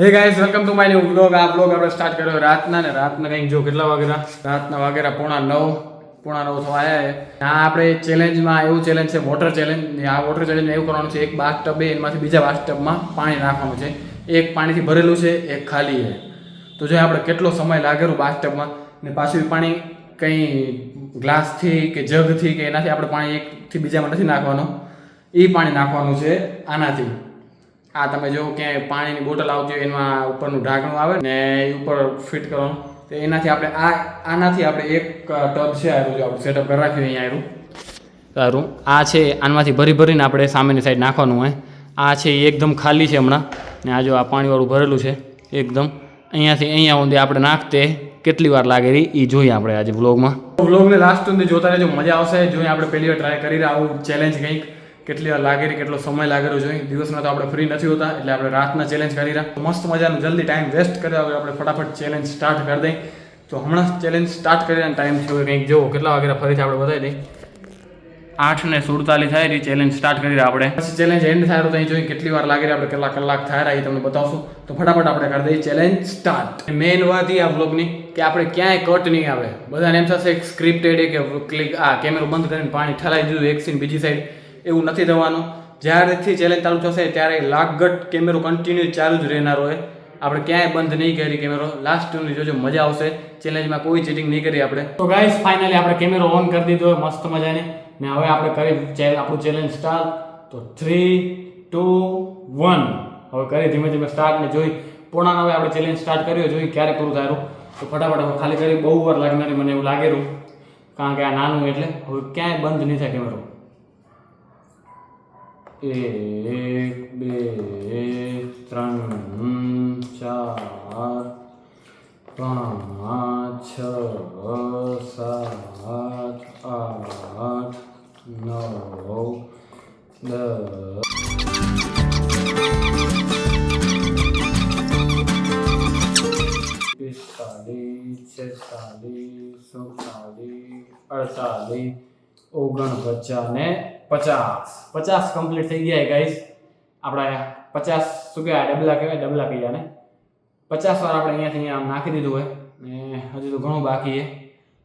હે guys welcome to my new vlog. આ vlog આપણે સ્ટાર્ટ કર્યો રાતના કંઈક જો કેટલા વાગ્યા રાતના વાગ્યા પોણા 9 થવા આવ્યા. આ આપણે ચેલેન્જમાં એવું ચેલેન્જ છે વોટર ચેલેન્જ. આ વોટર ચેલેન્જ એવું કરવાનું છે, એક બાથટબ એમાંથી બીજા બાથટબમાં પાણી નાખવાનું છે. એક પાણીથી ભરેલું છે, એક ખાલી છે. તો જો આપણે કેટલો સમય લાગેલું બાથટબમાં, ને પાછું પાણી કંઈ ગ્લાસથી કે જગથી કે એનાથી આપણે પાણી એકથી બીજામાં નથી નાખવાનું, એ પાણી નાખવાનું છે આનાથી. આ તમે જો ક્યાંય પાણીની બોટલ આવતી હોય એમાં ઉપરનું ઢાંકણું આવે ને એ ઉપર ફિટ કરવાનું, તો એનાથી આપણે આનાથી આપણે એક ટબ છે આરું જો આપણે સેટઅપ કરી રાખ્યું અહીંયા સારું. આ છે આનામાંથી ભરીને આપણે સામેની સાઈડ નાખવાનું હોય. આ છે એ એકદમ ખાલી છે હમણાં, ને આ જો આ પાણીવાળું ભરેલું છે એકદમ. અહીંયાથી અહીંયા સુધી આપણે નાખતે કેટલી વાર લાગે એ જોઈએ આપણે આજે વ્લોગને લાસ્ટ સુધી જોતા રહેજો, મજા આવશે. જોઈએ આપણે પહેલી વાર ટ્રાય કરી આવું ચેલેન્જ કંઈક કેટલી વાર લાગેલી, કેટલો સમય લાગેલો જોઈએ. દિવસમાં તો આપણે ફ્રી નથી હોતા, એટલે આપણે રાતના ચેલેન્જ કરી રહ્યા. મસ્ત મજાનું જલ્દી ટાઈમ વેસ્ટ કર્યા વગર આપણે ફટાફટ ચેલેન્જ સ્ટાર્ટ કરી દઈએ. તો હમણાં ચેલેન્જ સ્ટાર્ટ કરી ટાઈમ થયો કંઈક જુઓ કેટલા વાગ્યા ફરીથી આપણે બતાવી દઈએ. 8:47 થાય ચેલેન્જ સ્ટાર્ટ કરી રહ્યા આપણે. પછી ચેલેન્જ એન્ડ થાય તો અહીં જોઈએ કેટલી વાર લાગી આપણે કેટલા કલાક થાય એ તમને બતાવશું. તો ફટાફટ આપણે કરી દઈએ ચેલેન્જ સ્ટાર્ટ. મેઇન વાત એ આ વ્લોગની કે આપણે ક્યાંય કટ નહીં આવે. બધાને એમ થશે સ્ક્રિપ્ટેડ કે ક્લિક આ કેમેરો બંધ કરીને પાણી ઠલાઈ દીધું એક સીન બીજી સાઈડ, એવું નથી થવાનું. જ્યારેથી ચેલેન્જ ચાલુ થશે ત્યારે લાગટ કેમેરો કન્ટિન્યુ ચાલુ જ રહેનારો હોય. આપણે ક્યાંય બંધ નહીં કરી કેમેરો. લાસ્ટ સુધી જોજો, મજા આવશે. ચેલેન્જમાં કોઈ ચીટિંગ નહીં કરી આપણે. તો ગાઈસ ફાઇનલી આપણે કેમેરો ઓન કરી દીધો મસ્ત મજાની, ને હવે આપણે કરી આપણું ચેલેન્જ સ્ટાર્ટ. તો 3, 2, 1 હવે કરી ધીમે સ્ટાર્ટ. ને જોઈ પોણા 9 આપણે ચેલેન્જ સ્ટાર્ટ કર્યો, જોઈ ક્યારે પૂરું થાય. તો ફટાફટ હવે ખાલી કરી બહુ વાર લાગનારી મને એવું લાગેલું, કારણ કે આ નાનું એટલે હવે ક્યાંય બંધ નહીં થાય કેમેરો. 1, 2, 3, 4, 5, 6, 50 કમ્પ્લીટ થઈ ગયા ગાઈસ. આપણા 50 શું કહેવાય ડબલા કહી જાય ને, 50 વાર આપણે અહીંયાથી અહીંયા નાખી દીધું હોય ને હજી તો ઘણું બાકી છે.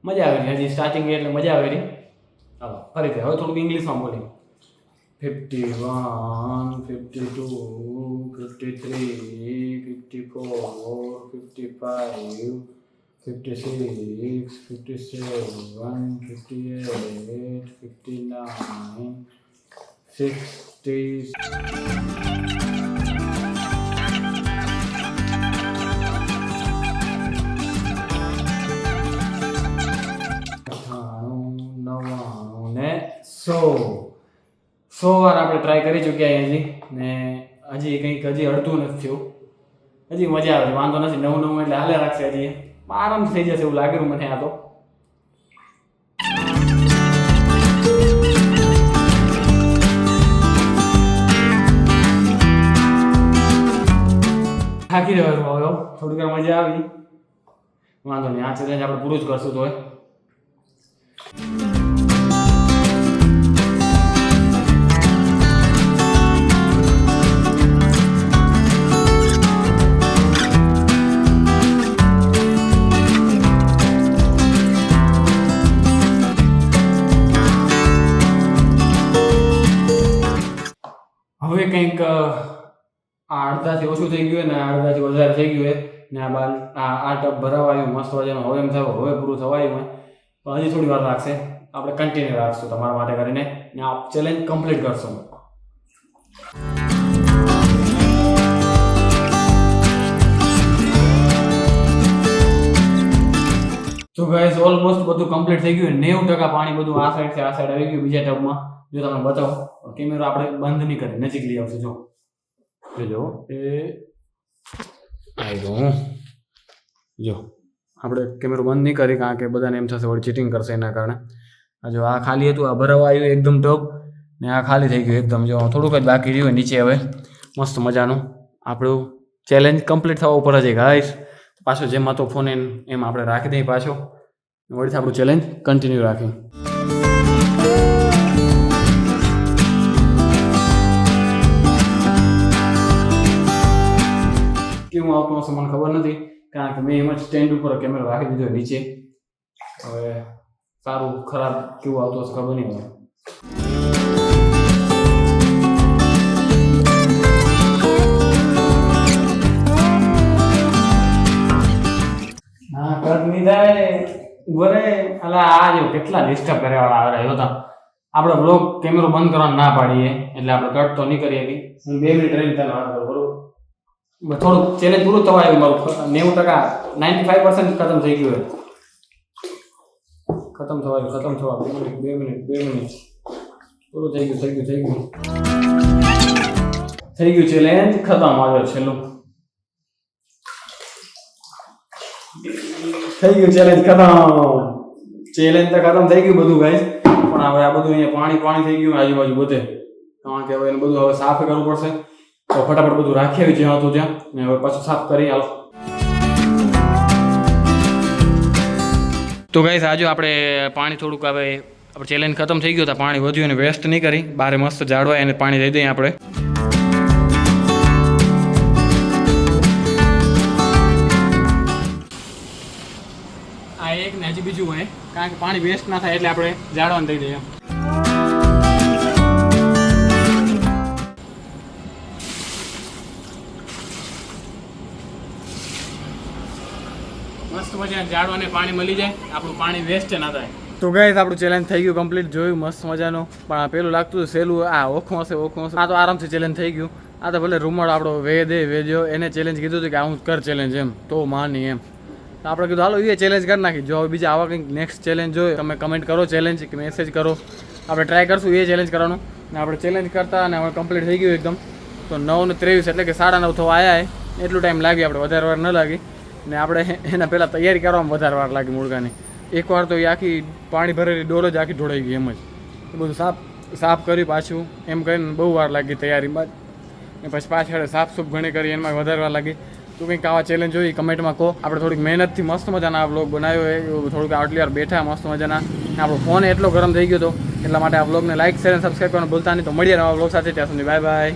મજા આવે હજી સ્ટાર્ટિંગ એટલે મજા આવે રહી. ચાલો ફરીથી હવે થોડુંક ઇંગ્લિશમાં બોલી. 51, 52, 53, 54, 55, 56, 57, 58, 59, 60. સો વાર આપણે ટ્રાય કરી ચૂક્યા હજી, ને હજી કંઈક અડધું નથી થયું. હજી મજા આવે છે, વાંધો નથી. નવું એટલે હાલે રાખશે. હજી આરામથી થઈ જશે એવું લાગેલું મને. આ તો થાકી રહ્યો હવે થોડીક વાર મજા આવી, વાંધો નહીં. આ ચેલેન્જ આપણે પૂરું જ કરશું. તો હવે કંઈક અડધાથી ઓછું થઈ ગયું ને અડધાથી વધારે થઈ ગયું ને આ ટબ ભરાવાયું મસ્ત મજાનું. હવે એમ થયું હવે પૂરું થવાયું હોય, પણ હજી થોડી વાર લાગશે. આપણે કન્ટિન્યુ રાખશું તમારા માટે કરીને, ને આ ચેલેન્જ કમ્પ્લીટ કરશું. તો ગાઈસ ઓલમોસ્ટ બધું કમ્પ્લીટ થઈ ગયું. 90% પાણી બધું આ સાઈડથી આ સાઈડ આવી ગયું બીજા ટબમાં. જો તમને બતાવો, કેમેરો આપણે બંધ નહીં કરી, નજીક લઈ આવશે. જો આપણે કેમેરો બંધ નહીં કરી, કારણ કે બધાને એમ થશે વળી ચીટિંગ કરશે એના કારણે. જો આ ખાલી હતું, આ ભરાવા આવ્યું એકદમ ટબ, ને આ ખાલી થઈ ગયું એકદમ. જો થોડુંક જ બાકી રહ્યું નીચે. હવે મસ્ત મજાનું આપણું ચેલેન્જ કમ્પ્લીટ થવા ઉપર જ ગાઈસ. પાછો જેમ હતો ફોન એમ આપણે રાખી દઈએ પાછો, વળીથી આપણું ચેલેન્જ કન્ટિન્યુ રાખીએ. કેવું આવતું હશે મને ખબર નથી, કારણ કે મેં એમ જ સ્ટેન્ડ ઉપર કેમેરો રાખી દીધો નીચે. હવે સારું ખરાબ કેવું આવતું હશે ખબર નહીં હવે. હા કટ નહીં થાય બરે. અલા આ જો કેટલા ડિસ્ટર્બ કર્યા વાળા આવ્યા હતા. આપણે બ્લોગ કેમેરો બંધ કરવાનું ના પાડીએ એટલે આપણે કટ તો નહીં કરીએ. હું 2 મિનિટ રહીને તને વાત કરું બરોબર. થોડુંક ચેલેન્જ પૂરું થવા આવ્યું મારું. 90% ખતમ થઈ ગયું હોય. ખતમ થવા 2 મિનિટ પૂરું થઈ ગયું ચેલેન્જ ખતમ આવ્યો છેલ્લું થઈ ગયું ચેલેન્જ તો ખતમ થઈ ગયું બધું ગાઈસ. પણ હવે આ બધું અહીંયા પાણી થઈ ગયું આજુબાજુ બધે, કારણ કે હવે એને બધું હવે સાફ કરવું પડશે. તો ફટાફટ બધું રાખી આવી જ્યાં હતું ત્યાં, ને હવે પાછું સાફ કરી હાલો. તો ગાઈસ આજે આપણે પાણી થોડુંક હવે આપણે ચેલેન્જ ખતમ થઈ ગયો, તો પાણી વધ્યું અને વેસ્ટ નહીં કરી, બારે મસ્ત જાડવાય અને પાણી દઈ દઈએ આપણે. આ એક ને હજી બીજું હોય, કારણ કે પાણી વેસ્ટ ના થાય એટલે આપણે જાડવાને દઈ દઈએ. મસ્ત મજા જાડવાને પાણી મળી જાય, આપણું પાણી વેસ્ટ ના થાય. તો ગાઈસ આપણું ચેલેન્જ થઈ ગયું કમ્પ્લીટ, જોયું મસ્ત મજાનું. પણ આ પેલું લાગતું સહેલું, આ ઓખું હશે. આ તો આરામથી ચેલેન્જ થઈ ગયું. આ તો ભલે રૂમળ આપણો વેદ્યો એને ચેલેન્જ કીધું હતું કે આવું કર ચેલેન્જ, એમ તો માની એમ. તો આપણે કીધું હાલો એ ચેલેન્જ કરી નાખી. જો બીજા આવા કંઈક નેક્સ્ટ ચેલેન્જ જોઈએ તમે કમેન્ટ કરો, ચેલેન્જ કે મેસેજ કરો, આપણે ટ્રાય કરશું એ ચેલેન્જ કરવાનું. ને આપણે ચેલેન્જ કરતા અને હવે કમ્પ્લીટ થઈ ગયું એકદમ. તો 9:23 એટલે કે 9:30 થવા આવ્યા. એટલું ટાઈમ લાગ્યો, આપણે વધારે વાર ન લાગી. ને આપણે એના પહેલાં તૈયારી કરવામાં વધારે વાર લાગી મુર્ગાની. એકવાર તો એ આખી પાણી ભરેલી ડોલ જ આખી ઢોળાઈ ગઈ એમ જ. એ બધું સાફ કર્યું પાછું, એમ કરીને બહુ વાર લાગી તૈયારીમાં. ને પછી પાછળ સાફ ઘણી કરી, એમાં વધારે વાર લાગી. તો કંઈક આવા ચેલેન્જ હોય કમેન્ટમાં કહો. આપણે થોડીક મહેનતથી મસ્ત મજાના આ બ્લોગ બનાવ્યો હોય, થોડુંક આટલી વાર બેઠા મસ્ત મજાના. આપણો ફોન એટલો ગરમ થઈ ગયો હતો, એટલા માટે આ બ્લોગને લાઈક શેર અને સબસ્ક્રાઈબ કરવાનું ભૂલતા નહીં. તો મળીએ નવા બ્લોગ સાથે, ત્યાં સુધી બાય બાય.